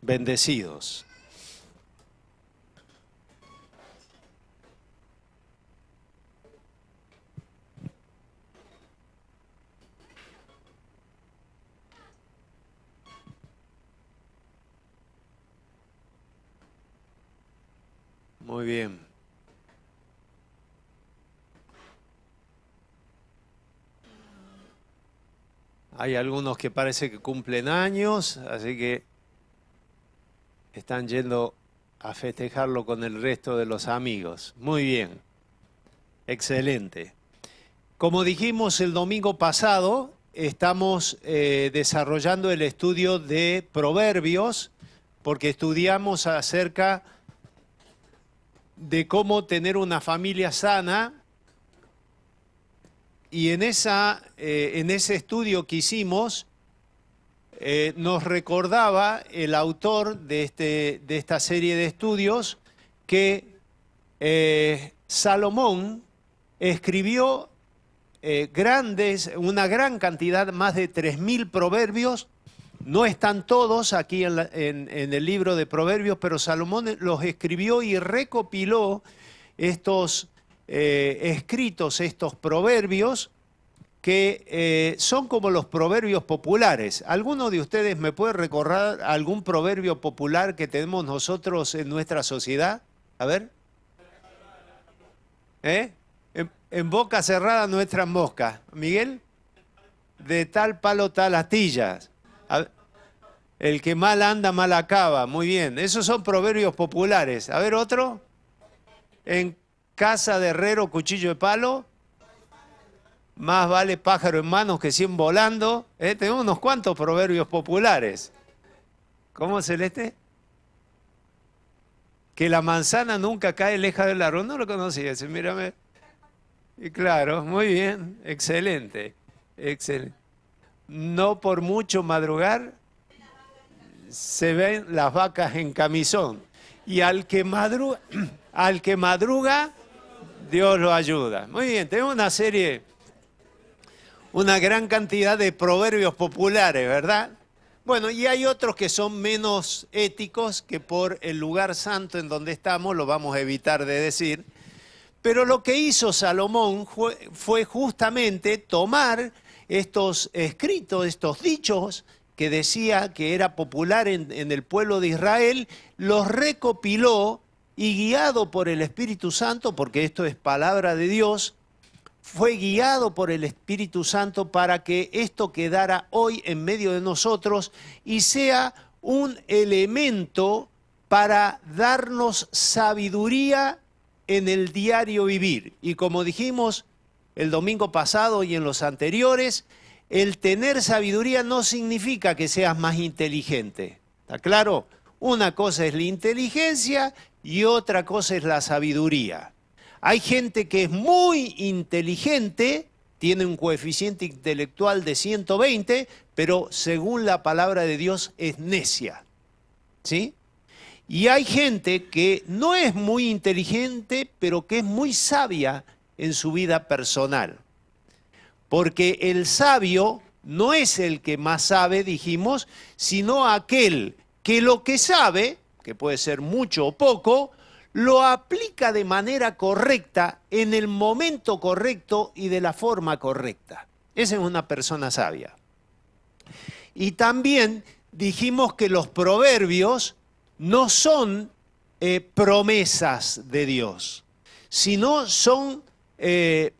bendecidos. Muy bien. Hay algunos que parece que cumplen años, así que están yendo a festejarlo con el resto de los amigos. Muy bien. Excelente. Como dijimos el domingo pasado, estamos desarrollando el estudio de Proverbios, porque estudiamos acerca de cómo tener una familia sana. Y en ese estudio que hicimos, nos recordaba el autor de esta serie de estudios que Salomón escribió una gran cantidad, más de 3.000 proverbios. No están todos aquí en el libro de Proverbios, pero Salomón los escribió y recopiló estos escritos, estos proverbios, que son como los proverbios populares. ¿Alguno de ustedes me puede recordar algún proverbio popular que tenemos nosotros en nuestra sociedad? A ver. En boca cerrada nuestras moscas. ¿Miguel? De tal palo tal astilla. El que mal anda, mal acaba. Muy bien. Esos son proverbios populares. A ver, otro. En casa de herrero, cuchillo de palo. Más vale pájaro en manos que 100 volando. Tenemos unos cuantos proverbios populares. ¿Cómo, Celeste? Que la manzana nunca cae lejos del árbol. No lo conocía ese, mírame. Y claro, muy bien, excelente, excelente. No por mucho madrugar se ven las vacas en camisón. Y al que madruga, Dios lo ayuda. Muy bien, tenemos una gran cantidad de proverbios populares, ¿verdad? Bueno, y hay otros que son menos éticos, que por el lugar santo en donde estamos lo vamos a evitar de decir. Pero lo que hizo Salomón fue justamente tomar estos escritos, estos dichos que decía que era popular en el pueblo de Israel, los recopiló y, guiado por el Espíritu Santo, porque esto es palabra de Dios, fue guiado por el Espíritu Santo para que esto quedara hoy en medio de nosotros y sea un elemento para darnos sabiduría en el diario vivir. Y como dijimos el domingo pasado y en los anteriores, el tener sabiduría no significa que seas más inteligente. ¿Está claro? Una cosa es la inteligencia y otra cosa es la sabiduría. Hay gente que es muy inteligente, tiene un coeficiente intelectual de 120, pero según la palabra de Dios es necia. ¿Sí? Y hay gente que no es muy inteligente, pero que es muy sabia en su vida personal. Porque el sabio no es el que más sabe, dijimos, sino aquel que lo que sabe, que puede ser mucho o poco, lo aplica de manera correcta, en el momento correcto y de la forma correcta. Esa es una persona sabia. Y también dijimos que los proverbios no son promesas de Dios, sino son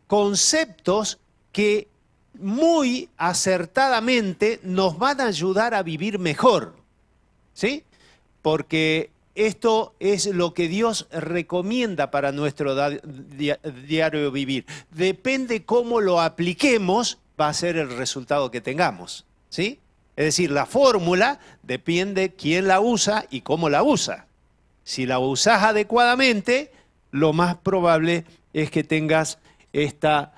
conceptos que muy acertadamente nos van a ayudar a vivir mejor, ¿sí? Porque esto es lo que Dios recomienda para nuestro diario vivir. Depende cómo lo apliquemos, va a ser el resultado que tengamos, ¿sí? Es decir, la fórmula depende quién la usa y cómo la usa. Si la usas adecuadamente, lo más probable es que tengas esta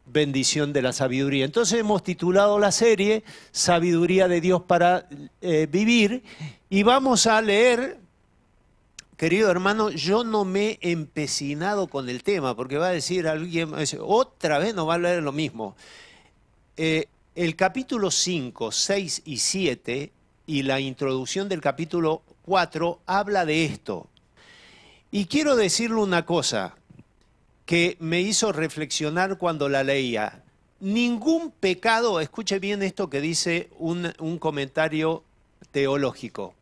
bendición de la sabiduría. Entonces hemos titulado la serie Sabiduría de Dios para vivir, y vamos a leer, querido hermano, yo no me he empecinado con el tema, porque va a decir alguien, otra vez nos va a leer lo mismo. El capítulo 5, 6 y 7 y la introducción del capítulo 4 habla de esto. Y quiero decirle una cosa que me hizo reflexionar cuando la leía. Ningún pecado, escuche bien esto que dice un comentario teológico,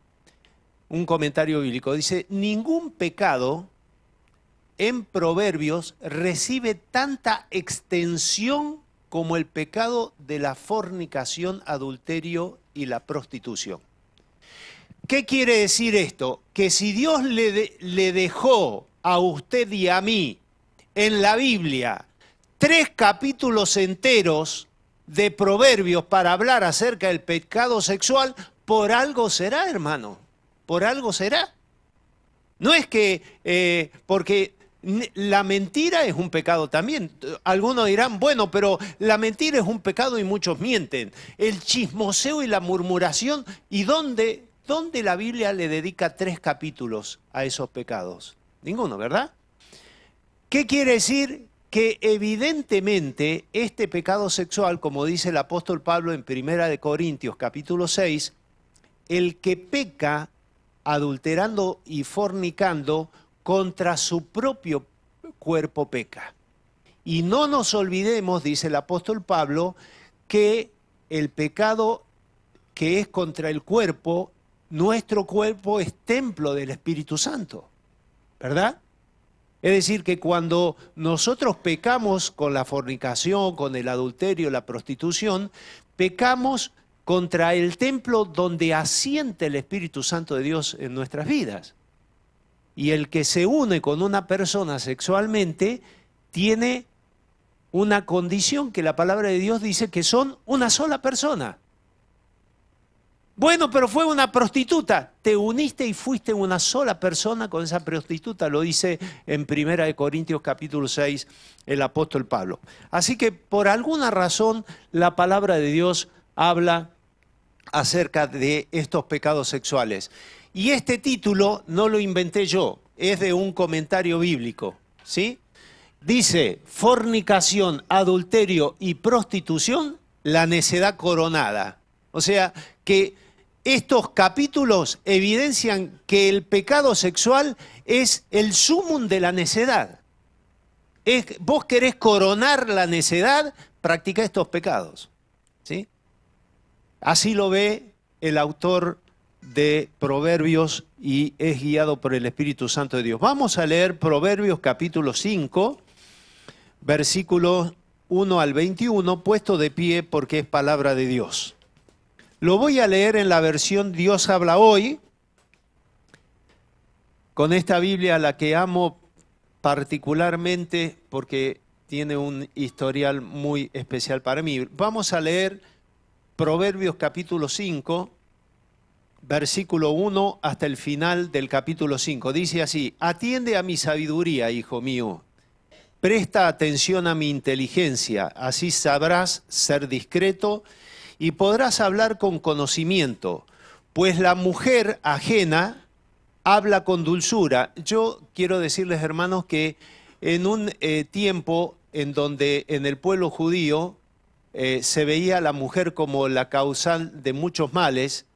un comentario bíblico. Dice, ningún pecado en Proverbios recibe tanta extensión como el pecado de la fornicación, adulterio y la prostitución. ¿Qué quiere decir esto? Que si Dios le dejó a usted y a mí en la Biblia 3 capítulos enteros de Proverbios para hablar acerca del pecado sexual, por algo será, hermano, por algo será. No es que, porque la mentira es un pecado también. Algunos dirán, bueno, pero la mentira es un pecado y muchos mienten. El chismoseo y la murmuración, ¿y dónde la Biblia le dedica 3 capítulos a esos pecados? Ninguno, ¿verdad? ¿Qué quiere decir? Que evidentemente este pecado sexual, como dice el apóstol Pablo en 1 Corintios capítulo 6, el que peca adulterando y fornicando contra su propio cuerpo peca. Y no nos olvidemos, dice el apóstol Pablo, que el pecado que es contra el cuerpo, nuestro cuerpo es templo del Espíritu Santo, ¿verdad? Es decir, que cuando nosotros pecamos con la fornicación, con el adulterio, la prostitución, pecamos contra el templo donde asiente el Espíritu Santo de Dios en nuestras vidas. Y el que se une con una persona sexualmente tiene una condición que la palabra de Dios dice que son una sola persona. Bueno, pero fue una prostituta. Te uniste y fuiste una sola persona con esa prostituta, lo dice en 1 Corintios capítulo 6 el apóstol Pablo. Así que por alguna razón la palabra de Dios habla acerca de estos pecados sexuales. Y este título no lo inventé yo, es de un comentario bíblico, ¿sí? Dice, fornicación, adulterio y prostitución, la necedad coronada. O sea, que estos capítulos evidencian que el pecado sexual es el sumum de la necedad. Vos querés coronar la necedad, practica estos pecados, ¿sí? Así lo ve el autor de Proverbios y es guiado por el Espíritu Santo de Dios. Vamos a leer Proverbios capítulo 5, versículos 1 al 21, puesto de pie porque es palabra de Dios. Lo voy a leer en la versión Dios habla hoy, con esta Biblia a la que amo particularmente porque tiene un historial muy especial para mí. Vamos a leer Proverbios capítulo 5, versículo 1 hasta el final del capítulo 5. Dice así, atiende a mi sabiduría, hijo mío, presta atención a mi inteligencia, así sabrás ser discreto y podrás hablar con conocimiento, pues la mujer ajena habla con dulzura. Yo quiero decirles, hermanos, que en un tiempo en donde en el pueblo judío se veía a la mujer como la causal de muchos males,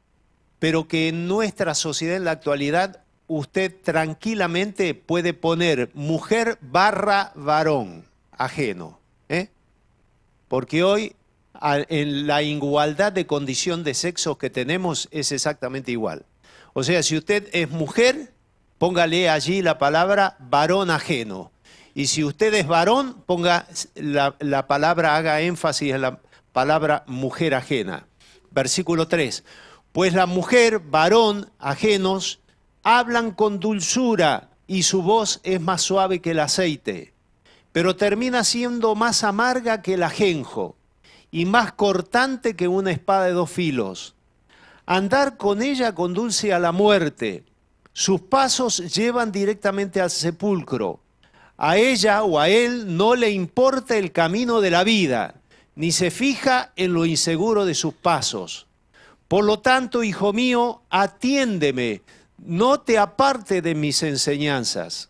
pero que en nuestra sociedad en la actualidad usted tranquilamente puede poner mujer barra varón ajeno, porque hoy en la igualdad de condición de sexo que tenemos es exactamente igual. O sea, si usted es mujer, póngale allí la palabra varón ajeno. Y si usted es varón, ponga la palabra, haga énfasis en la palabra mujer ajena. Versículo 3. Pues la mujer, varón, ajenos, hablan con dulzura y su voz es más suave que el aceite, pero termina siendo más amarga que el ajenjo y más cortante que una espada de 2 filos. Andar con ella conduce a la muerte, sus pasos llevan directamente al sepulcro. A ella o a él no le importa el camino de la vida, ni se fija en lo inseguro de sus pasos. Por lo tanto, hijo mío, atiéndeme, no te aparte de mis enseñanzas.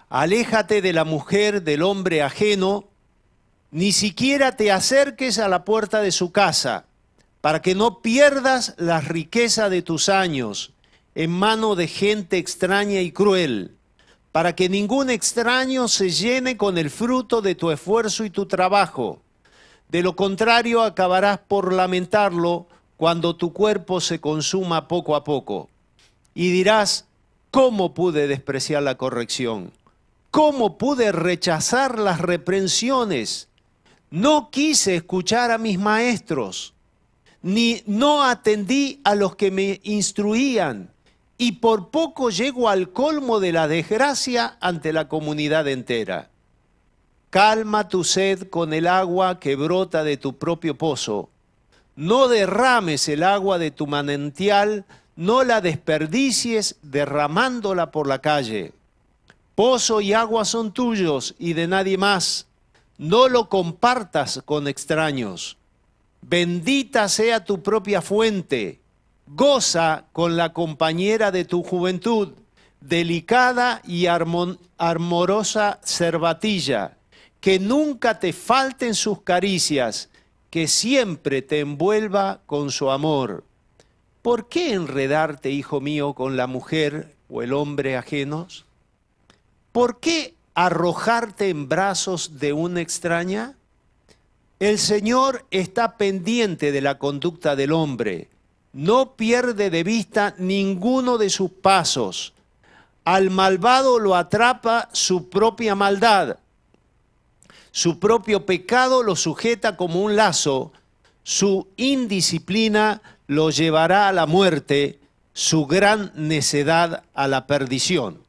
Aléjate de la mujer, del hombre ajeno, ni siquiera te acerques a la puerta de su casa, para que no pierdas la riqueza de tus años en mano de gente extraña y cruel, para que ningún extraño se llene con el fruto de tu esfuerzo y tu trabajo. De lo contrario, acabarás por lamentarlo cuando tu cuerpo se consuma poco a poco. Y dirás, ¿cómo pude despreciar la corrección? ¿Cómo pude rechazar las reprensiones? No quise escuchar a mis maestros, ni no atendí a los que me instruían, y por poco llego al colmo de la desgracia ante la comunidad entera. Calma tu sed con el agua que brota de tu propio pozo. No derrames el agua de tu manantial, no la desperdicies derramándola por la calle. Pozo y agua son tuyos y de nadie más. No lo compartas con extraños. Bendita sea tu propia fuente. Goza con la compañera de tu juventud, delicada y amorosa cervatilla, que nunca te falten sus caricias, que siempre te envuelva con su amor. ¿Por qué enredarte, hijo mío, con la mujer o el hombre ajenos? ¿Por qué arrojarte en brazos de una extraña? El Señor está pendiente de la conducta del hombre. No pierde de vista ninguno de sus pasos. Al malvado lo atrapa su propia maldad. Su propio pecado lo sujeta como un lazo. Su indisciplina lo llevará a la muerte, su gran necedad a la perdición.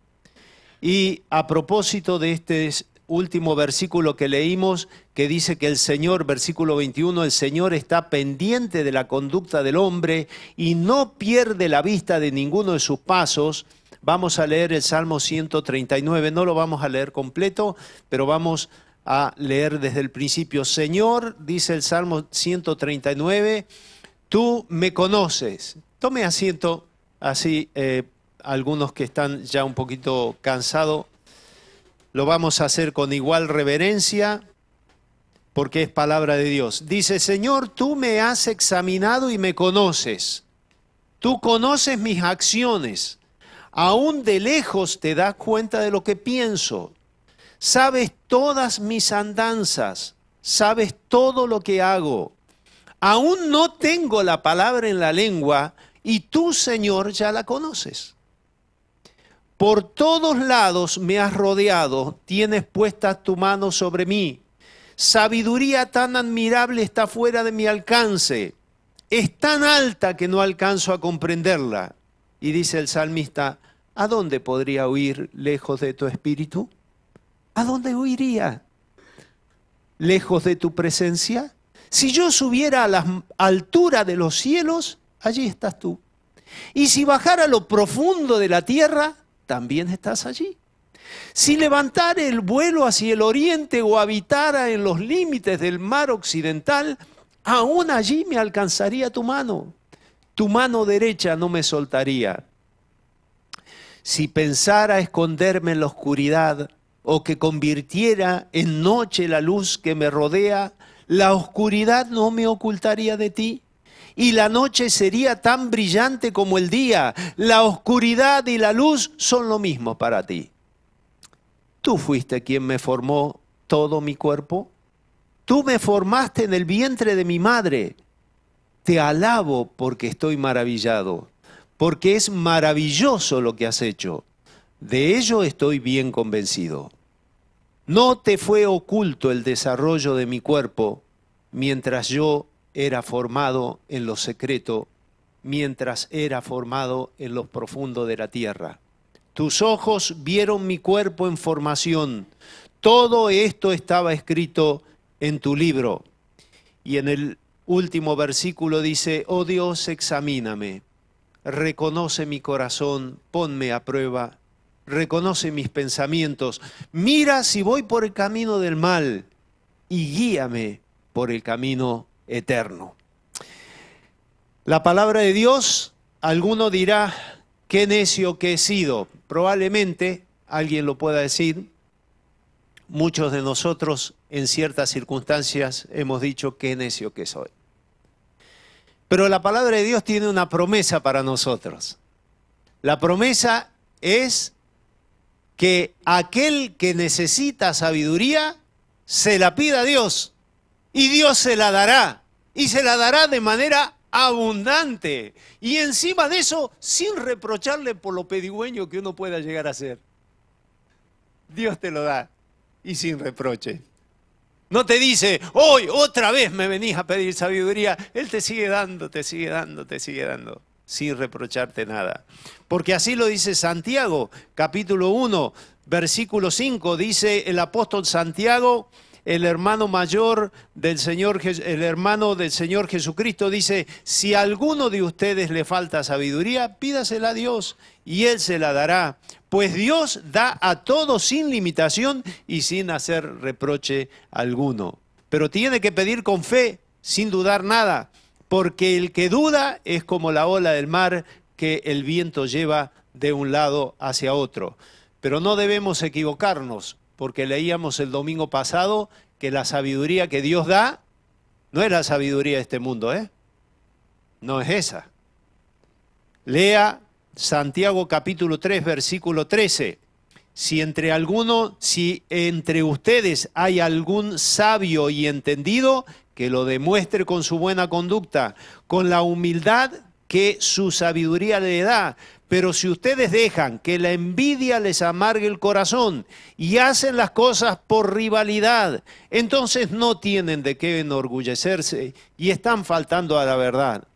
Y a propósito de este último versículo que leímos, que dice que el Señor, versículo 21, el Señor está pendiente de la conducta del hombre y no pierde la vista de ninguno de sus pasos. Vamos a leer el Salmo 139, no lo vamos a leer completo, pero vamos a leer desde el principio. Señor, dice el Salmo 139, tú me conoces. Tome asiento, así algunos que están ya un poquito cansados, lo vamos a hacer con igual reverencia, porque es palabra de Dios. Dice, Señor, tú me has examinado y me conoces. Tú conoces mis acciones. Aún de lejos te das cuenta de lo que pienso. Sabes todas mis andanzas. Sabes todo lo que hago. Aún no tengo la palabra en la lengua y tú, Señor, ya la conoces. Por todos lados me has rodeado, tienes puesta tu mano sobre mí. Sabiduría tan admirable está fuera de mi alcance. Es tan alta que no alcanzo a comprenderla. Y dice el salmista, ¿a dónde podría huir lejos de tu espíritu? ¿A dónde huiría? ¿Lejos de tu presencia? Si yo subiera a la altura de los cielos, allí estás tú. Y si bajara a lo profundo de la tierra, también estás allí. Si levantara el vuelo hacia el oriente o habitara en los límites del mar occidental, aún allí me alcanzaría tu mano derecha no me soltaría. Si pensara esconderme en la oscuridad o que convirtiera en noche la luz que me rodea, la oscuridad no me ocultaría de ti. Y la noche sería tan brillante como el día. La oscuridad y la luz son lo mismo para ti. Tú fuiste quien me formó todo mi cuerpo. Tú me formaste en el vientre de mi madre. Te alabo porque estoy maravillado, porque es maravilloso lo que has hecho. De ello estoy bien convencido. No te fue oculto el desarrollo de mi cuerpo mientras yo era formado en lo secreto, mientras era formado en lo profundo de la tierra. Tus ojos vieron mi cuerpo en formación. Todo esto estaba escrito en tu libro. Y en el último versículo dice, oh Dios, examíname, reconoce mi corazón, ponme a prueba, reconoce mis pensamientos, mira si voy por el camino del mal y guíame por el camino eterno. La palabra de Dios, alguno dirá, qué necio que he sido. Probablemente alguien lo pueda decir. Muchos de nosotros en ciertas circunstancias hemos dicho qué necio que soy. Pero la palabra de Dios tiene una promesa para nosotros. La promesa es que aquel que necesita sabiduría se la pida a Dios y Dios se la dará. Y se la dará de manera abundante. Y encima de eso, sin reprocharle por lo pedigüeño que uno pueda llegar a ser. Dios te lo da y sin reproche. No te dice, hoy otra vez me venís a pedir sabiduría. Él te sigue dando, te sigue dando, te sigue dando, sin reprocharte nada. Porque así lo dice Santiago, capítulo 1, versículo 5, dice el apóstol Santiago, el hermano mayor del Señor, el hermano del Señor Jesucristo, dice, si a alguno de ustedes le falta sabiduría, pídasela a Dios y Él se la dará. Pues Dios da a todos sin limitación y sin hacer reproche alguno. Pero tiene que pedir con fe, sin dudar nada, porque el que duda es como la ola del mar que el viento lleva de un lado hacia otro. Pero no debemos equivocarnos, porque leíamos el domingo pasado que la sabiduría que Dios da no es la sabiduría de este mundo, ¿eh? No es esa. Lea Santiago capítulo 3, versículo 13. Si entre ustedes hay algún sabio y entendido, que lo demuestre con su buena conducta, con la humildad que su sabiduría le da. Pero si ustedes dejan que la envidia les amargue el corazón y hacen las cosas por rivalidad, entonces no tienen de qué enorgullecerse y están faltando a la verdad.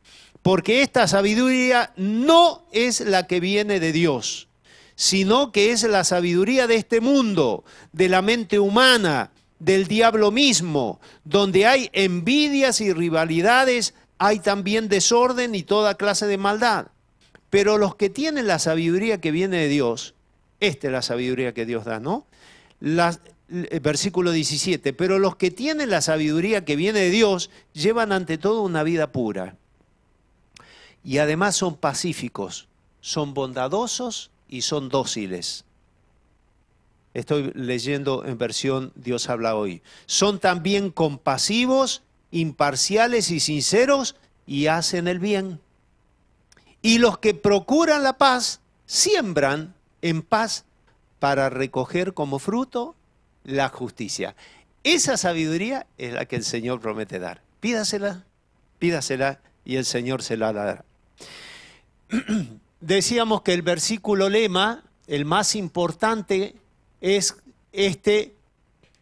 Porque esta sabiduría no es la que viene de Dios, sino que es la sabiduría de este mundo, de la mente humana, del diablo mismo, donde hay envidias y rivalidades, hay también desorden y toda clase de maldad. Pero los que tienen la sabiduría que viene de Dios, esta es la sabiduría que Dios da, ¿no? Versículo 17, pero los que tienen la sabiduría que viene de Dios llevan ante todo una vida pura. Y además son pacíficos, son bondadosos y son dóciles. Estoy leyendo en versión Dios habla hoy. Son también compasivos, imparciales y sinceros y hacen el bien. Y los que procuran la paz, siembran en paz para recoger como fruto la justicia. Esa sabiduría es la que el Señor promete dar. Pídasela, pídasela y el Señor se la dará. Decíamos que el versículo lema, el más importante, es este.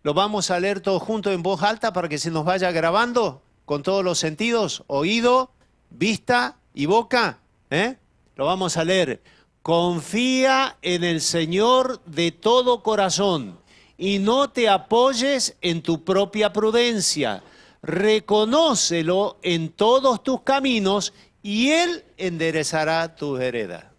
Lo vamos a leer todos juntos en voz alta para que se nos vaya grabando con todos los sentidos, oído, vista y boca. Lo vamos a leer. Confía en el Señor de todo corazón y no te apoyes en tu propia prudencia. Reconócelo en todos tus caminos y Él enderezará tu vereda.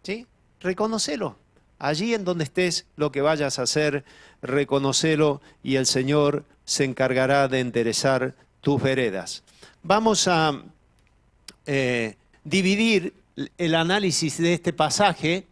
¿Sí? Reconócelo. Allí en donde estés, lo que vayas a hacer, reconócelo y el Señor se encargará de enderezar tus veredas. Vamos a dividir el análisis de este pasaje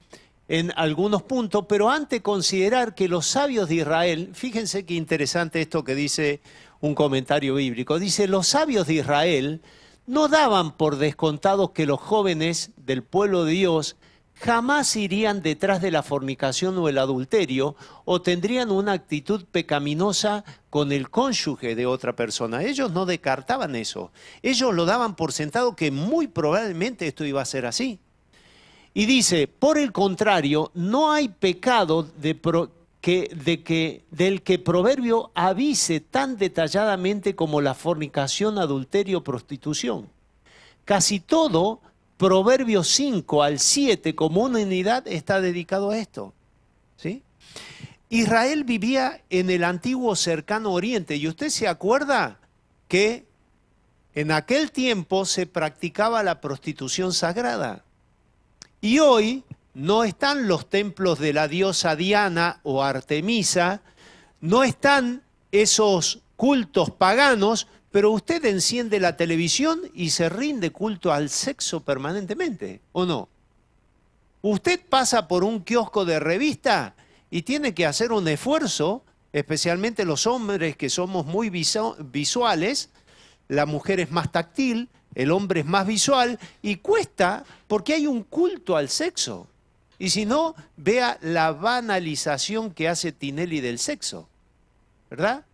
en algunos puntos, pero antes considerar que los sabios de Israel, fíjense qué interesante esto que dice un comentario bíblico, dice, los sabios de Israel no daban por descontado que los jóvenes del pueblo de Dios jamás irían detrás de la fornicación o el adulterio o tendrían una actitud pecaminosa con el cónyuge de otra persona. Ellos no descartaban eso. Ellos lo daban por sentado que muy probablemente esto iba a ser así. Y dice, por el contrario, no hay pecado del que Proverbio avise tan detalladamente como la fornicación, adulterio, prostitución. Casi todo Proverbios 5 al 7 como una unidad está dedicado a esto. ¿Sí? Israel vivía en el antiguo cercano oriente y usted se acuerda que en aquel tiempo se practicaba la prostitución sagrada. Y hoy no están los templos de la diosa Diana o Artemisa, no están esos cultos paganos, pero usted enciende la televisión y se rinde culto al sexo permanentemente, ¿o no? Usted pasa por un kiosco de revista y tiene que hacer un esfuerzo, especialmente los hombres que somos muy visuales, la mujer es más táctil, El hombre es más visual y cuesta porque hay un culto al sexo. Y si no, vea la banalización que hace Tinelli del sexo, ¿verdad?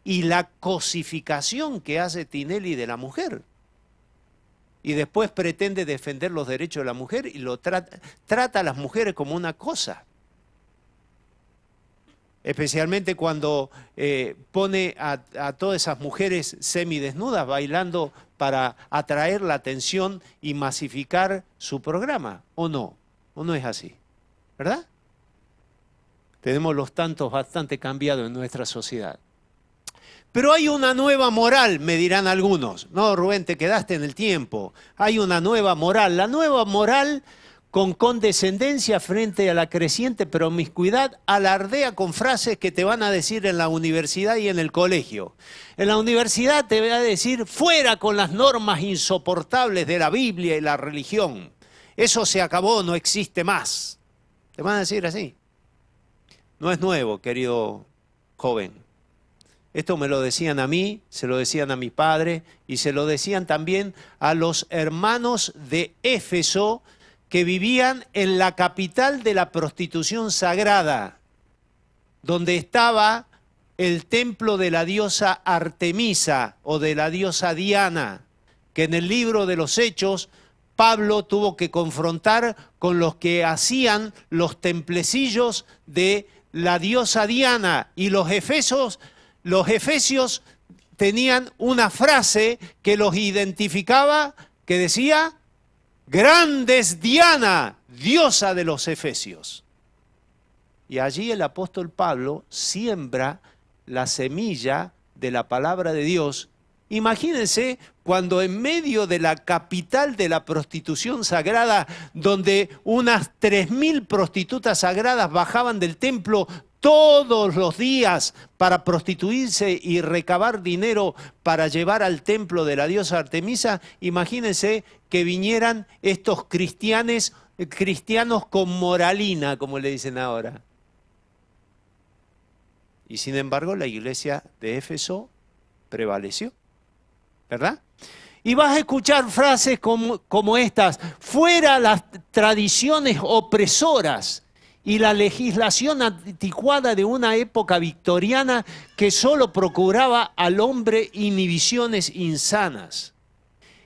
Y la cosificación que hace Tinelli de la mujer. Y después pretende defender los derechos de la mujer y trata a las mujeres como una cosa. Especialmente cuando pone a todas esas mujeres semidesnudas bailando para atraer la atención y masificar su programa, ¿o no? ¿O no es así? ¿Verdad? Tenemos los tantos bastante cambiados en nuestra sociedad. Pero hay una nueva moral, me dirán algunos. No, Rubén, te quedaste en el tiempo. Hay una nueva moral. La nueva moral, con condescendencia frente a la creciente promiscuidad, alardea con frases que te van a decir en la universidad y en el colegio. En la universidad te va a decir, fuera con las normas insoportables de la Biblia y la religión. Eso se acabó, no existe más. Te van a decir así. No es nuevo, querido joven. Esto me lo decían a mí, se lo decían a mi padre y se lo decían también a los hermanos de Éfeso que vivían en la capital de la prostitución sagrada, donde estaba el templo de la diosa Artemisa o de la diosa Diana, que en el libro de los Hechos Pablo tuvo que confrontar con los que hacían los templecillos de la diosa Diana. Y los efesios tenían una frase que los identificaba, que decía, grande es Diana, diosa de los efesios. Y allí el apóstol Pablo siembra la semilla de la palabra de Dios. Imagínense cuando en medio de la capital de la prostitución sagrada, donde unas 3000 prostitutas sagradas bajaban del templo todos los días para prostituirse y recabar dinero para llevar al templo de la diosa Artemisa, imagínense que vinieran estos cristianos con moralina, como le dicen ahora. Y sin embargo la iglesia de Éfeso prevaleció, ¿verdad? Y vas a escuchar frases como estas, fuera las tradiciones opresoras y la legislación anticuada de una época victoriana que solo procuraba al hombre inhibiciones insanas.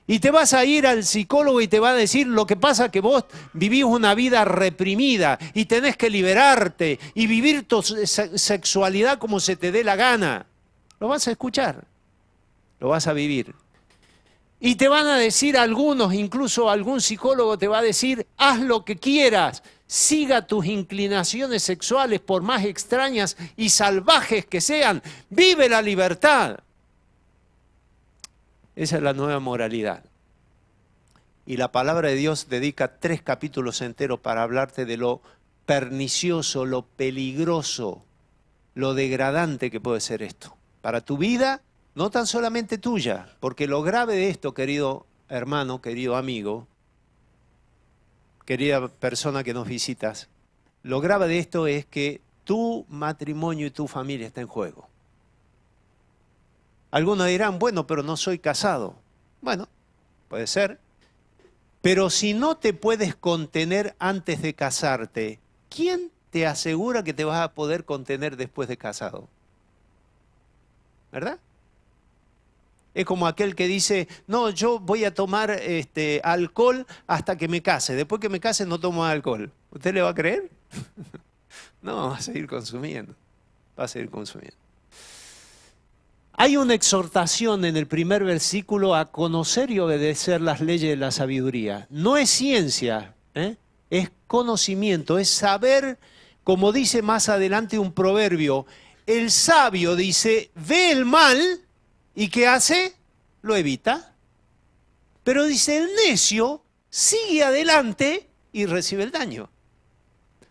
Y te vas a ir al psicólogo y te va a decir, lo que pasa es que vos vivís una vida reprimida y tenés que liberarte y vivir tu sexualidad como se te dé la gana. Lo vas a escuchar, lo vas a vivir. Y te van a decir algunos, incluso algún psicólogo te va a decir, haz lo que quieras, siga tus inclinaciones sexuales por más extrañas y salvajes que sean, vive la libertad. Esa es la nueva moralidad. Y la palabra de Dios dedica 3 capítulos enteros para hablarte de lo pernicioso, lo peligroso, lo degradante que puede ser esto. Para tu vida, no tan solamente tuya, porque lo grave de esto, querido hermano, querido amigo, querida persona que nos visitas, lo grave de esto es que tu matrimonio y tu familia está en juego. Algunos dirán, bueno, pero no soy casado. Bueno, puede ser. Pero si no te puedes contener antes de casarte, ¿quién te asegura que te vas a poder contener después de casado? ¿Verdad? Es como aquel que dice, no, yo voy a tomar alcohol hasta que me case. Después que me case no tomo alcohol. ¿Usted le va a creer? No, va a seguir consumiendo. Va a seguir consumiendo. Hay una exhortación en el primer versículo a conocer y obedecer las leyes de la sabiduría. No es ciencia, es conocimiento, es saber, como dice más adelante un proverbio, el sabio dice, ve el mal y ¿qué hace? Lo evita. Pero dice, el necio sigue adelante y recibe el daño.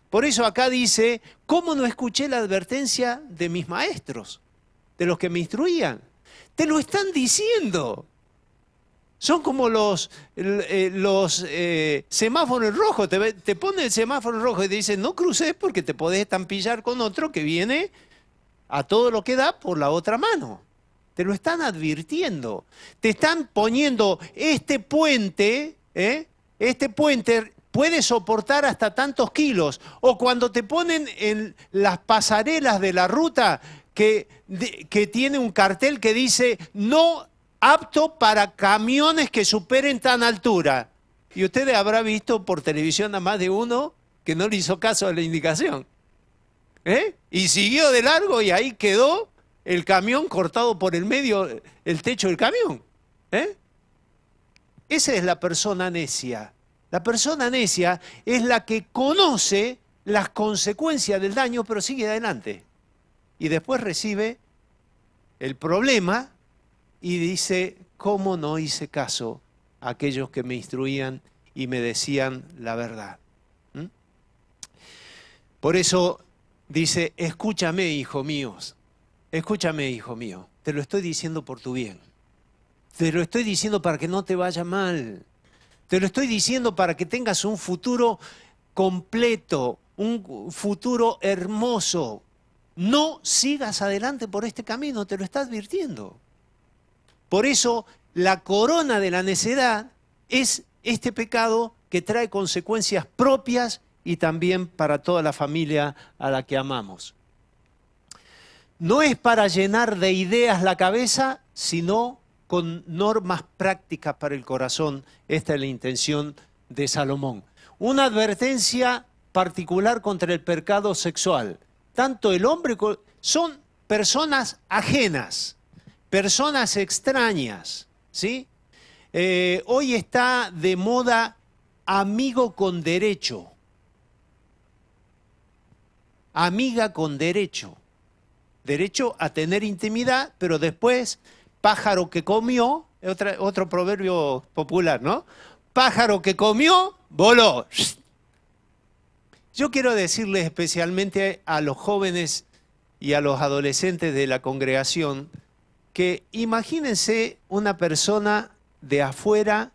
Por eso acá dice, ¿cómo no escuché la advertencia de mis maestros? De los que me instruían. Te lo están diciendo. Son como los semáforos rojos. Te pone el semáforo rojo y te dicen, no cruces porque te podés estampillar con otro que viene a todo lo que da por la otra mano. Te lo están advirtiendo. Te están poniendo este puente puede soportar hasta tantos kilos. O cuando te ponen en las pasarelas de la ruta que tiene un cartel que dice no apto para camiones que superen tan altura. Y usted habrá visto por televisión a más de uno que no le hizo caso a la indicación. Y siguió de largo y ahí quedó el camión cortado por el medio, el techo del camión. Esa es la persona necia. La persona necia es la que conoce las consecuencias del daño, pero sigue adelante. Y después recibe el problema y dice, ¿cómo no hice caso a aquellos que me instruían y me decían la verdad? Por eso dice, escúchame, hijo mío, te lo estoy diciendo por tu bien. Te lo estoy diciendo para que no te vaya mal. Te lo estoy diciendo para que tengas un futuro completo, un futuro hermoso. No sigas adelante por este camino, te lo está advirtiendo. Por eso la corona de la necedad es este pecado que trae consecuencias propias y también para toda la familia a la que amamos. No es para llenar de ideas la cabeza, sino con normas prácticas para el corazón. Esta es la intención de Salomón. Una advertencia particular contra el pecado sexual. Tanto el hombre son personas ajenas, personas extrañas, ¿sí? Hoy está de moda amigo con derecho. Amiga con derecho. Derecho a tener intimidad, pero después, pájaro que comió, otro proverbio popular, ¿no? Pájaro que comió, voló. Yo quiero decirles especialmente a los jóvenes y a los adolescentes de la congregación que imagínense una persona de afuera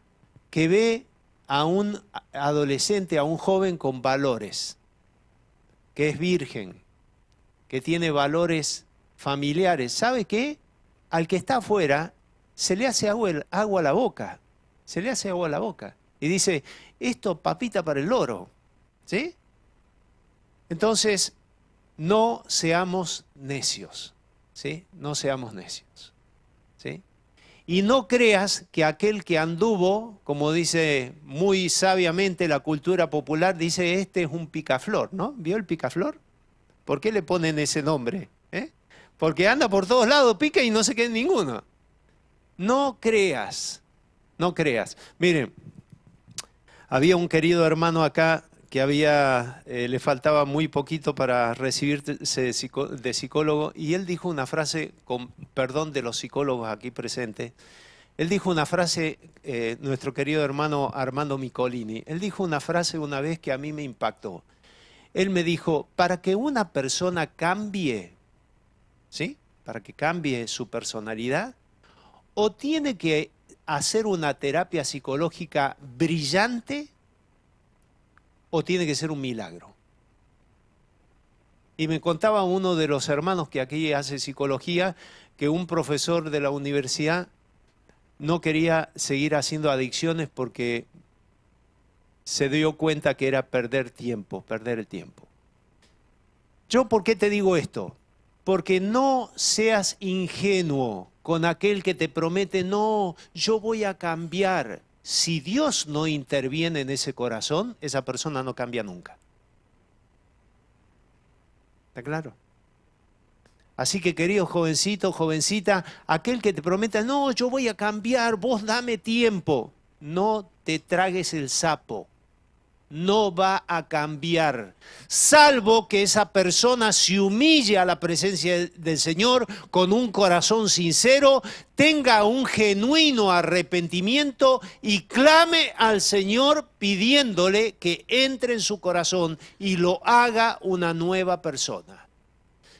que ve a un adolescente, a un joven con valores, que es virgen, que tiene valores familiares. ¿Sabe qué? Al que está afuera se le hace agua a la boca, se le hace agua a la boca. Y dice, esto papita para el loro, ¿sí? Entonces, no seamos necios, ¿sí? No seamos necios, ¿sí? Y no creas que aquel que anduvo, como dice muy sabiamente la cultura popular, dice, este es un picaflor, ¿no? ¿Vio el picaflor? ¿Por qué le ponen ese nombre? Porque anda por todos lados, pica y no se queda en ninguno. No creas, no creas. Miren, había un querido hermano acá que le faltaba muy poquito para recibirse de psicólogo, y él dijo una frase, con perdón de los psicólogos aquí presentes, él dijo una frase, nuestro querido hermano Armando Micolini, él dijo una frase una vez que a mí me impactó. Él me dijo, para que una persona cambie, ¿sí? Para que cambie su personalidad, o tiene que hacer una terapia psicológica brillante, o tiene que ser un milagro. Y me contaba uno de los hermanos que aquí hace psicología, que un profesor de la universidad no quería seguir haciendo adicciones porque se dio cuenta que era perder el tiempo. ¿Yo por qué te digo esto? Porque no seas ingenuo con aquel que te promete, no, yo voy a cambiar. Si Dios no interviene en ese corazón, esa persona no cambia nunca. ¿Está claro? Así que, querido jovencito, jovencita, aquel que te prometa, no, yo voy a cambiar, vos dame tiempo. No te tragues el sapo. No va a cambiar, salvo que esa persona se humille a la presencia del Señor con un corazón sincero, tenga un genuino arrepentimiento y clame al Señor pidiéndole que entre en su corazón y lo haga una nueva persona.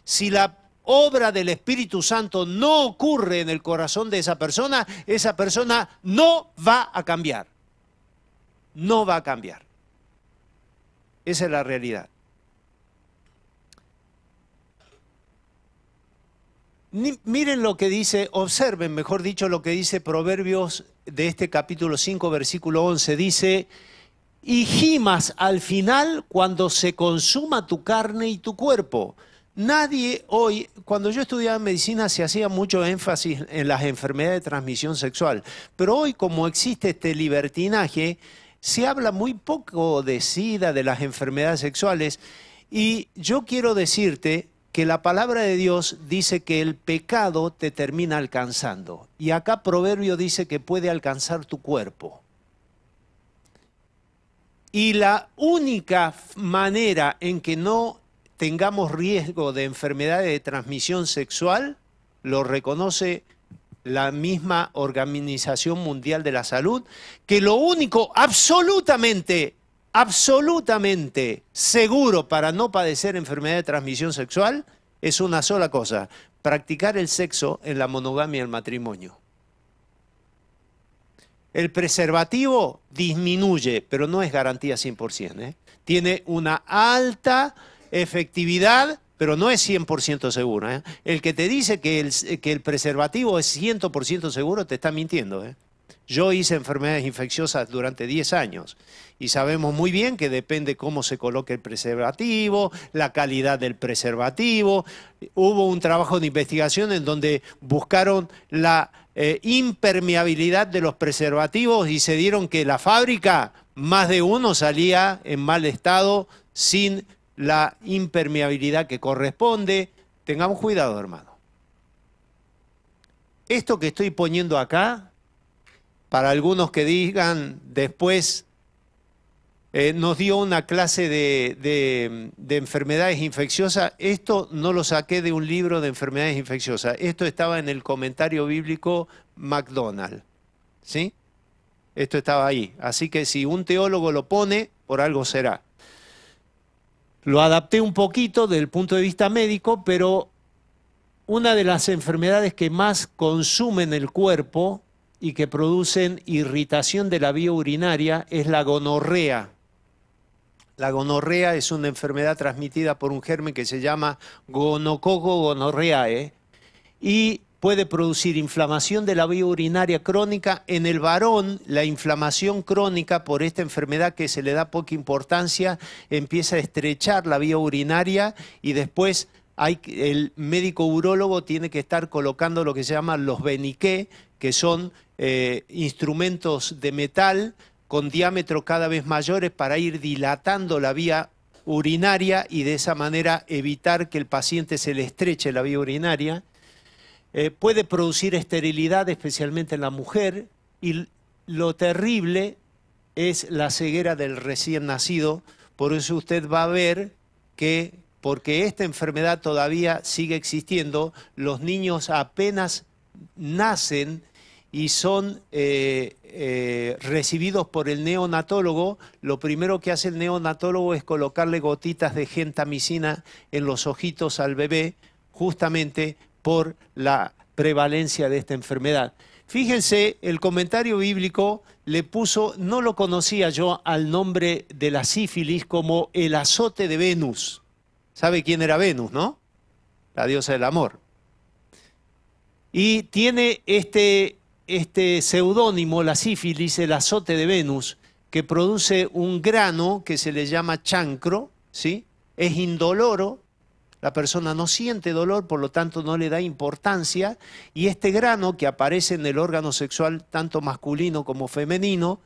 Si la obra del Espíritu Santo no ocurre en el corazón de esa persona no va a cambiar. No va a cambiar. Esa es la realidad. Miren lo que dice, observen, mejor dicho, lo que dice Proverbios de este capítulo 5, versículo 11. Dice, y gimas al final cuando se consuma tu carne y tu cuerpo. Nadie hoy, cuando yo estudiaba medicina se hacía mucho énfasis en las enfermedades de transmisión sexual, pero hoy como existe este libertinaje, se habla muy poco de SIDA, de las enfermedades sexuales, y yo quiero decirte que la palabra de Dios dice que el pecado te termina alcanzando, y acá Proverbio dice que puede alcanzar tu cuerpo. Y la única manera en que no tengamos riesgo de enfermedades de transmisión sexual, lo reconoce la misma Organización Mundial de la Salud, que lo único absolutamente seguro para no padecer enfermedad de transmisión sexual es una sola cosa: practicar el sexo en la monogamia y el matrimonio. El preservativo disminuye, pero no es garantía 100%, ¿eh? Tiene una alta efectividad, pero no es 100% seguro, ¿eh? El que te dice que el preservativo es 100% seguro te está mintiendo, ¿eh? Yo hice enfermedades infecciosas durante 10 años y sabemos muy bien que depende cómo se coloque el preservativo, la calidad del preservativo. Hubo un trabajo de investigación en donde buscaron la impermeabilidad de los preservativos y se dieron que la fábrica, más de uno salía en mal estado sin la impermeabilidad que corresponde. Tengamos cuidado, hermano. Esto que estoy poniendo acá, para algunos que digan después, nos dio una clase de enfermedades infecciosas. Esto no lo saqué de un libro de enfermedades infecciosas. Esto estaba en el comentario bíblico McDonald, ¿sí? Esto estaba ahí. Así que si un teólogo lo pone, por algo será. Lo adapté un poquito desde el punto de vista médico, pero una de las enfermedades que más consumen el cuerpo y que producen irritación de la vía urinaria es la gonorrea. La gonorrea es una enfermedad transmitida por un germen que se llama Gonococo gonorrheae y puede producir inflamación de la vía urinaria crónica. En el varón, la inflamación crónica por esta enfermedad, que se le da poca importancia, empieza a estrechar la vía urinaria y después el médico urólogo tiene que estar colocando lo que se llaman los beniqué, que son instrumentos de metal con diámetros cada vez mayores para ir dilatando la vía urinaria y de esa manera evitar que el paciente se le estreche la vía urinaria. Puede producir esterilidad, especialmente en la mujer, y lo terrible es la ceguera del recién nacido. Por eso usted va a ver que, porque esta enfermedad todavía sigue existiendo, los niños apenas nacen y son recibidos por el neonatólogo, lo primero que hace el neonatólogo es colocarle gotitas de gentamicina en los ojitos al bebé, justamente por la prevalencia de esta enfermedad. Fíjense, el comentario bíblico le puso, no lo conocía yo, al nombre de la sífilis como el azote de Venus. ¿Sabe quién era Venus, no? La diosa del amor. Y tiene este seudónimo, la sífilis, el azote de Venus, que produce un grano que se le llama chancro, ¿sí? Es indoloro, la persona no siente dolor, por lo tanto no le da importancia, y este grano que aparece en el órgano sexual tanto masculino como femenino,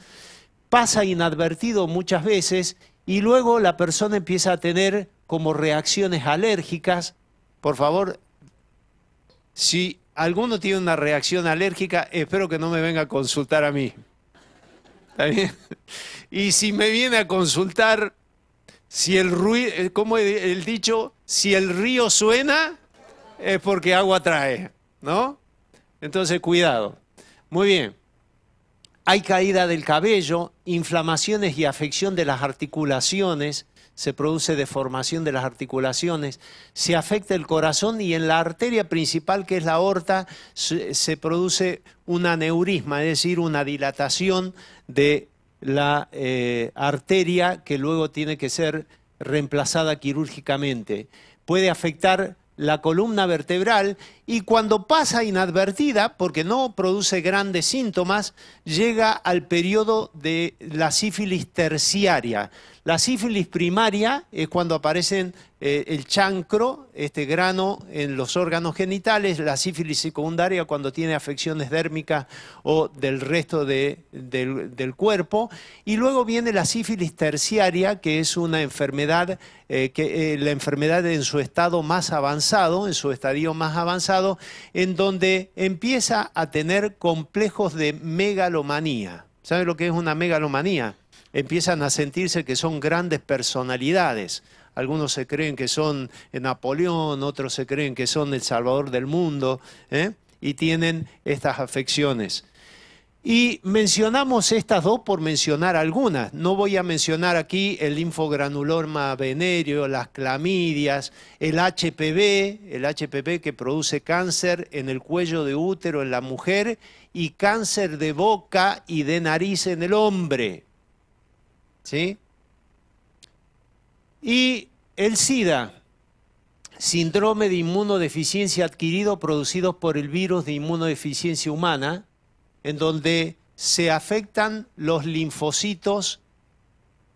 pasa inadvertido muchas veces y luego la persona empieza a tener como reacciones alérgicas. Por favor, si alguno tiene una reacción alérgica, espero que no me venga a consultar a mí. ¿Está bien? Y si me viene a consultar, si el ruido, como el dicho, si el río suena, es porque agua trae, ¿no? Entonces, cuidado. Muy bien. Hay caída del cabello, inflamaciones y afección de las articulaciones, se produce deformación de las articulaciones, se afecta el corazón y en la arteria principal, que es la aorta, se produce un aneurisma, es decir, una dilatación de la arteria que luego tiene que ser reemplazada quirúrgicamente. Puede afectar la columna vertebral y cuando pasa inadvertida, porque no produce grandes síntomas, llega al periodo de la sífilis terciaria. La sífilis primaria es cuando aparecen el chancro, este grano en los órganos genitales, la sífilis secundaria cuando tiene afecciones dérmicas o del resto del cuerpo, y luego viene la sífilis terciaria, que es una enfermedad, la enfermedad en su estado más avanzado, en su estadio más avanzado, en donde empieza a tener complejos de megalomanía. ¿Sabe lo que es una megalomanía? Empiezan a sentirse que son grandes personalidades. Algunos se creen que son Napoleón, otros se creen que son el salvador del mundo, y tienen estas afecciones. Y mencionamos estas dos por mencionar algunas. No voy a mencionar aquí el linfogranuloma venéreo, las clamidias, el HPV que produce cáncer en el cuello de útero en la mujer y cáncer de boca y de nariz en el hombre. ¿Sí? Y el SIDA, síndrome de inmunodeficiencia adquirido producido por el virus de inmunodeficiencia humana, en donde se afectan los linfocitos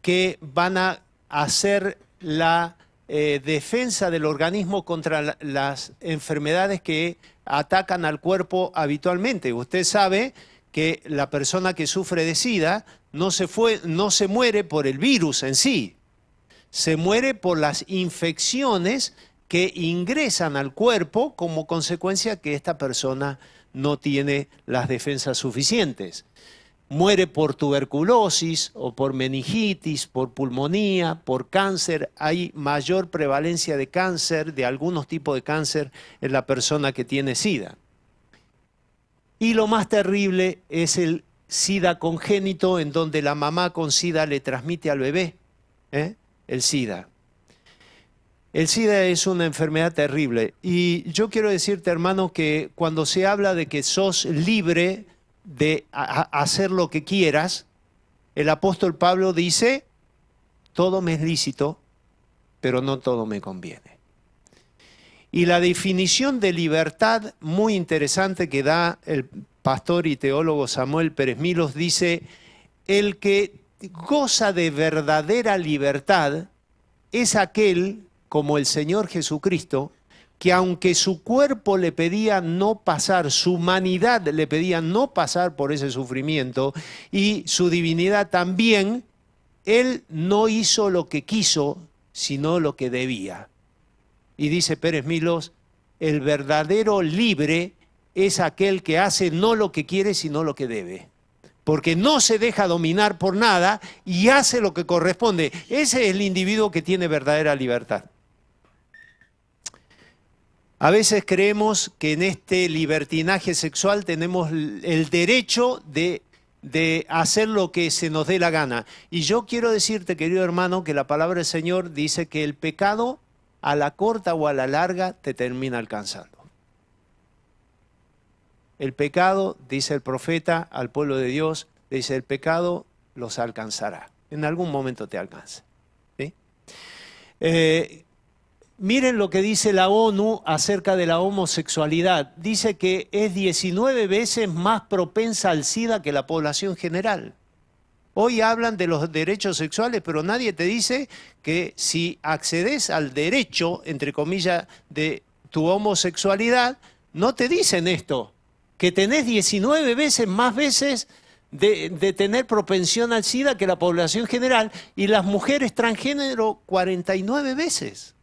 que van a hacer la defensa del organismo contra las enfermedades que atacan al cuerpo habitualmente. Usted sabe que la persona que sufre de SIDA no se muere por el virus en sí, se muere por las infecciones que ingresan al cuerpo como consecuencia que esta persona no tiene las defensas suficientes. Muere por tuberculosis o por meningitis, por pulmonía, por cáncer. Hay mayor prevalencia de cáncer, de algunos tipos de cáncer en la persona que tiene SIDA. Y lo más terrible es el SIDA congénito, en donde la mamá con SIDA le transmite al bebé el SIDA. El SIDA es una enfermedad terrible. Y yo quiero decirte, hermano, que cuando se habla de que sos libre de hacer lo que quieras, el apóstol Pablo dice, todo me es lícito, pero no todo me conviene. Y la definición de libertad muy interesante que da el pastor y teólogo Samuel Pérez Milos dice, el que goza de verdadera libertad es aquel, como el Señor Jesucristo, que aunque su cuerpo le pedía no pasar, su humanidad le pedía no pasar por ese sufrimiento y su divinidad también, él no hizo lo que quiso, sino lo que debía. Y dice Pérez Milos, el verdadero libre es aquel que hace no lo que quiere, sino lo que debe. Porque no se deja dominar por nada y hace lo que corresponde. Ese es el individuo que tiene verdadera libertad. A veces creemos que en este libertinaje sexual tenemos el derecho de hacer lo que se nos dé la gana. Y yo quiero decirte, querido hermano, que la palabra del Señor dice que el pecado a la corta o a la larga te termina alcanzando. El pecado, dice el profeta al pueblo de Dios, dice el pecado los alcanzará. En algún momento te alcanza. ¿Sí? Miren lo que dice la ONU acerca de la homosexualidad. Dice que es 19 veces más propensa al SIDA que la población general. Hoy hablan de los derechos sexuales, pero nadie te dice que si accedes al derecho, entre comillas, de tu homosexualidad, no te dicen esto, que tenés 19 veces más veces de tener propensión al SIDA que la población general, y las mujeres transgénero 49 veces.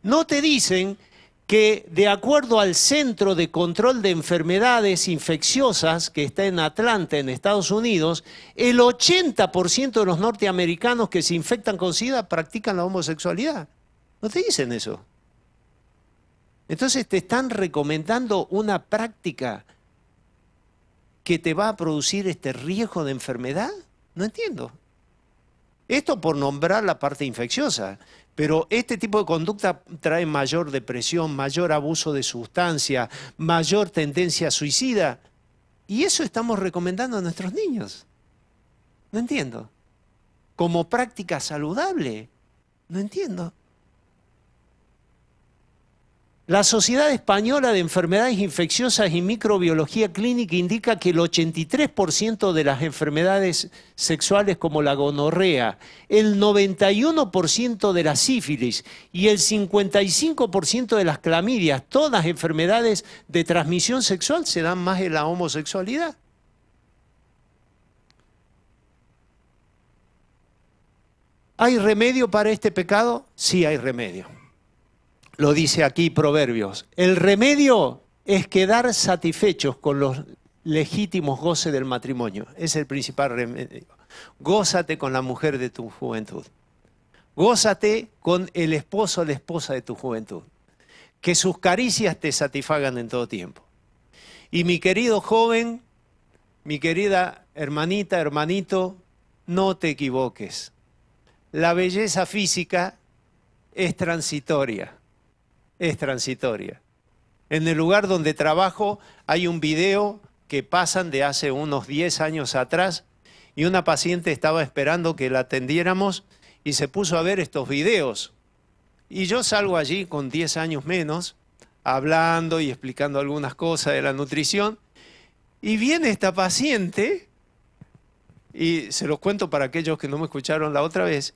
No te dicen que de acuerdo al Centro de Control de Enfermedades Infecciosas que está en Atlanta, en Estados Unidos, el 80% de los norteamericanos que se infectan con SIDA practican la homosexualidad. No te dicen eso. Entonces te están recomendando una práctica que te va a producir este riesgo de enfermedad. No entiendo. Esto por nombrar la parte infecciosa. Pero este tipo de conducta trae mayor depresión, mayor abuso de sustancia, mayor tendencia suicida. Y eso estamos recomendando a nuestros niños. No entiendo. Como práctica saludable. No entiendo. La Sociedad Española de Enfermedades Infecciosas y Microbiología Clínica indica que el 83% de las enfermedades sexuales como la gonorrea, el 91% de la sífilis y el 55% de las clamidias, todas enfermedades de transmisión sexual, se dan más en la homosexualidad. ¿Hay remedio para este pecado? Sí hay remedio. Lo dice aquí Proverbios. El remedio es quedar satisfechos con los legítimos goces del matrimonio. Es el principal remedio. Gózate con la mujer de tu juventud. Gózate con el esposo o la esposa de tu juventud. Que sus caricias te satisfagan en todo tiempo. Y mi querido joven, mi querida hermanita, hermanito, no te equivoques. La belleza física es transitoria. Es transitoria. En el lugar donde trabajo hay un video que pasan de hace unos 10 años atrás y una paciente estaba esperando que la atendiéramos y se puso a ver estos videos. Y yo salgo allí con 10 años menos, hablando y explicando algunas cosas de la nutrición, y viene esta paciente, y se los cuento para aquellos que no me escucharon la otra vez,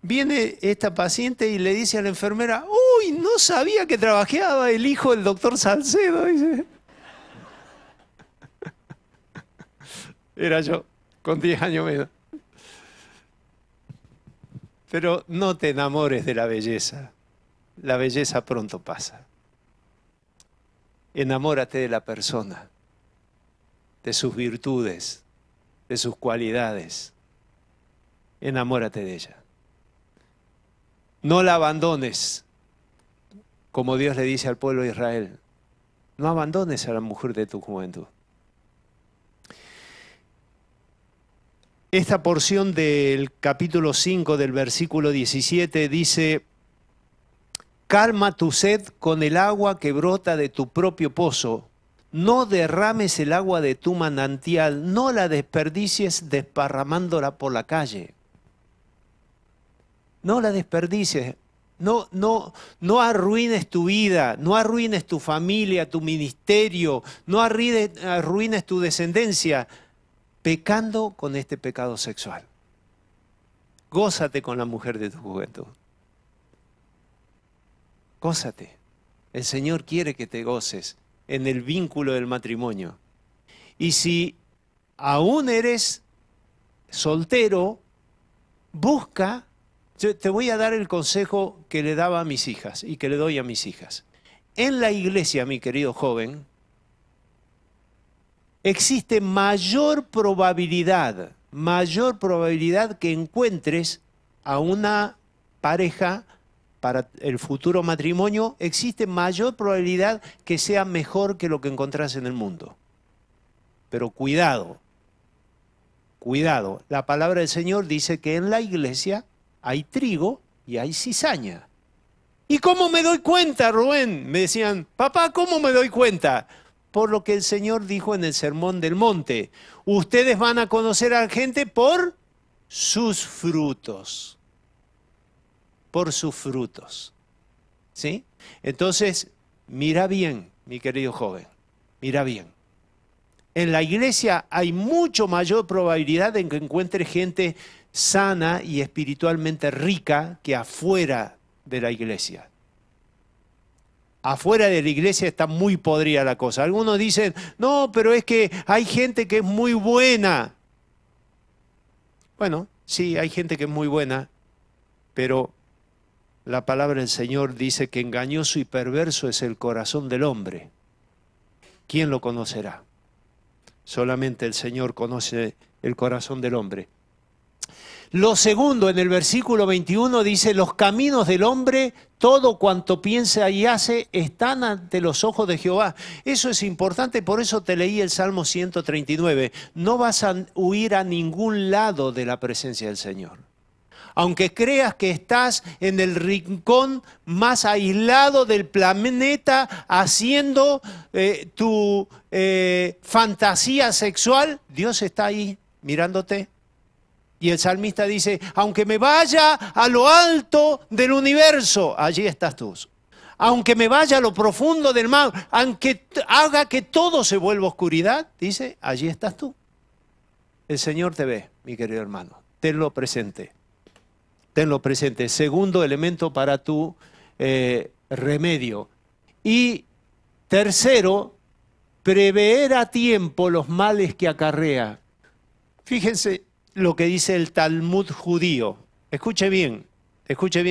viene esta paciente y le dice a la enfermera, ¡uy, no sabía que trabajaba el hijo del doctor Salcedo! Dice. Era yo, con 10 años menos. Pero no te enamores de la belleza. La belleza pronto pasa. Enamórate de la persona, de sus virtudes, de sus cualidades. Enamórate de ella. No la abandones, como Dios le dice al pueblo de Israel. No abandones a la mujer de tu juventud. Esta porción del capítulo 5 del versículo 17 dice, calma tu sed con el agua que brota de tu propio pozo. No derrames el agua de tu manantial, no la desperdicies desparramándola por la calle. No la desperdicies, no arruines tu vida, no arruines tu familia, tu ministerio, no arruines tu descendencia, pecando con este pecado sexual. Gózate con la mujer de tu juventud. Gózate. El Señor quiere que te goces en el vínculo del matrimonio. Y si aún eres soltero, busca. Yo te voy a dar el consejo que le daba a mis hijas y que le doy a mis hijas. En la iglesia, mi querido joven, existe mayor probabilidad que encuentres a una pareja para el futuro matrimonio, existe mayor probabilidad que sea mejor que lo que encontrás en el mundo. Pero cuidado, cuidado. La palabra del Señor dice que en la iglesia hay trigo y hay cizaña. ¿Y cómo me doy cuenta, Rubén? Me decían, papá, ¿cómo me doy cuenta? Por lo que el Señor dijo en el Sermón del Monte. Ustedes van a conocer a la gente por sus frutos. Por sus frutos. ¿Sí? Entonces, mira bien, mi querido joven, mira bien. En la iglesia hay mucho mayor probabilidad de que encuentre gente sana y espiritualmente rica que afuera de la iglesia. Afuera de la iglesia está muy podrida la cosa. Algunos dicen, no, pero es que hay gente que es muy buena. Bueno, sí, hay gente que es muy buena, pero la palabra del Señor dice que engañoso y perverso es el corazón del hombre. ¿Quién lo conocerá? Solamente el Señor conoce el corazón del hombre. Lo segundo, en el versículo 21 dice, los caminos del hombre, todo cuanto piensa y hace, están ante los ojos de Jehová. Eso es importante, por eso te leí el Salmo 139. No vas a huir a ningún lado de la presencia del Señor. Aunque creas que estás en el rincón más aislado del planeta haciendo tu fantasía sexual, Dios está ahí mirándote. Y el salmista dice, aunque me vaya a lo alto del universo, allí estás tú. Aunque me vaya a lo profundo del mar, aunque haga que todo se vuelva oscuridad, dice, allí estás tú. El Señor te ve, mi querido hermano. Tenlo presente. Tenlo presente. Segundo elemento para tu remedio. Y tercero, prever a tiempo los males que acarrea. Fíjense lo que dice el Talmud judío. Escuche bien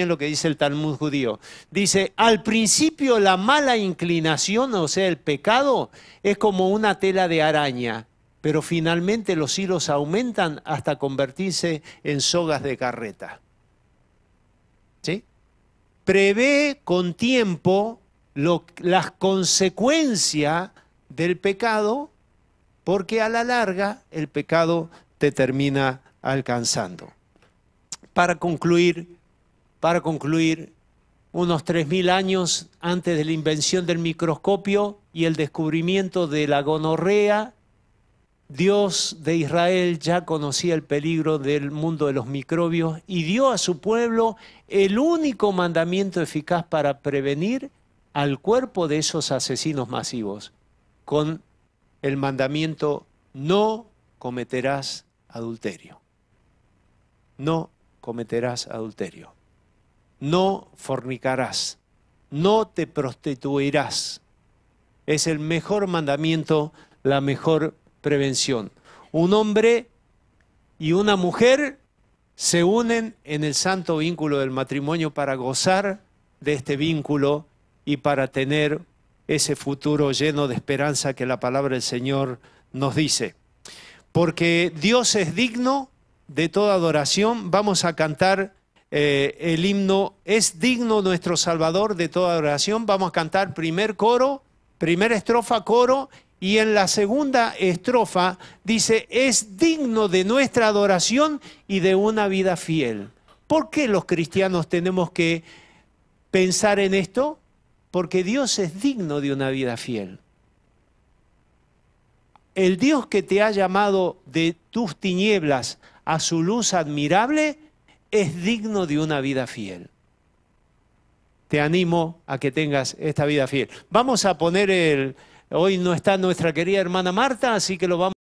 lo que dice el Talmud judío. Dice, al principio la mala inclinación, o sea, el pecado, es como una tela de araña, pero finalmente los hilos aumentan hasta convertirse en sogas de carreta. ¿Sí? Prevé con tiempo las consecuencias del pecado, porque a la larga el pecado te termina alcanzando. Para concluir, unos 3000 años antes de la invención del microscopio y el descubrimiento de la gonorrea, Dios de Israel ya conocía el peligro del mundo de los microbios y dio a su pueblo el único mandamiento eficaz para prevenir al cuerpo de esos asesinos masivos, con el mandamiento: no cometerás adulterio. No cometerás adulterio. No fornicarás. No te prostituirás. Es el mejor mandamiento, la mejor prevención. Un hombre y una mujer se unen en el santo vínculo del matrimonio para gozar de este vínculo y para tener ese futuro lleno de esperanza que la palabra del Señor nos dice. Porque Dios es digno de toda adoración. Vamos a cantar el himno, es digno nuestro Salvador de toda adoración. Vamos a cantar primer coro, primera estrofa, coro, y en la segunda estrofa dice, es digno de nuestra adoración y de una vida fiel. ¿Por qué los cristianos tenemos que pensar en esto? Porque Dios es digno de una vida fiel. El Dios que te ha llamado de tus tinieblas a su luz admirable es digno de una vida fiel. Te animo a que tengas esta vida fiel. Vamos a poner hoy no está nuestra querida hermana Marta, así que lo vamos